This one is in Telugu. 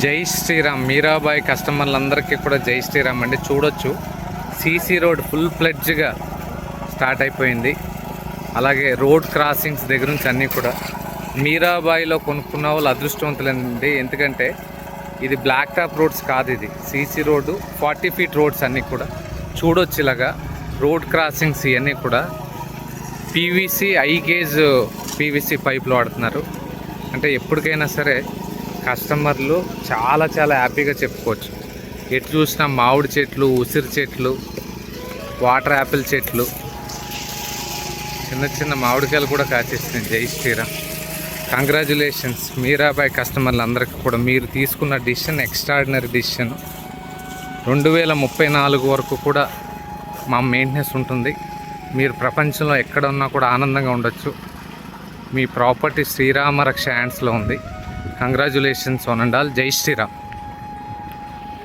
జై శ్రీరామ్. మీరాబాయి కస్టమర్లందరికీ కూడా జై శ్రీరామ్ అండి. చూడొచ్చు సీసీ రోడ్ ఫుల్ ఫ్లెడ్జ్గా స్టార్ట్ అయిపోయింది. అలాగే రోడ్ క్రాసింగ్స్ దగ్గర నుంచి అన్నీ కూడా మీరాబాయిలో కొనుక్కున్న వాళ్ళు అదృష్టవంతులండి. ఎందుకంటే ఇది బ్లాక్ టాప్ రోడ్స్ కాదు, ఇది సీసీ రోడ్డు, 40 ఫీట్ రోడ్స్ అన్నీ కూడా చూడొచ్చు. ఇలాగా రోడ్ క్రాసింగ్స్ ఇవన్నీ కూడా పీవీసీ ఐగేజ్ పీవీసీ పైపులు వాడుతున్నారు. అంటే ఎప్పటికైనా సరే కస్టమర్లు చాలా హ్యాపీగా చెప్పుకోవచ్చు. ఎటు చూసినా మామిడి చెట్లు, ఉసిరి చెట్లు, వాటర్ యాపిల్ చెట్లు, చిన్న మామిడికాయలు కూడా కాచేస్తున్నాయి. జై శ్రీరామ్. కంగ్రాచులేషన్స్ మీరాబాయి కస్టమర్లు అందరికీ కూడా. మీరు తీసుకున్న డిసిషన్ ఎక్స్ట్రాడినరీ డిసిషన్. 2034 వరకు కూడా మా మెయింటెనెన్స్ ఉంటుంది. మీరు ప్రపంచంలో ఎక్కడ ఉన్నా కూడా ఆనందంగా ఉండొచ్చు. మీ ప్రాపర్టీ శ్రీరామ రక్ష హ్యాండ్స్లో ఉంది. Congratulations one and all. జై శ్రీరామ్.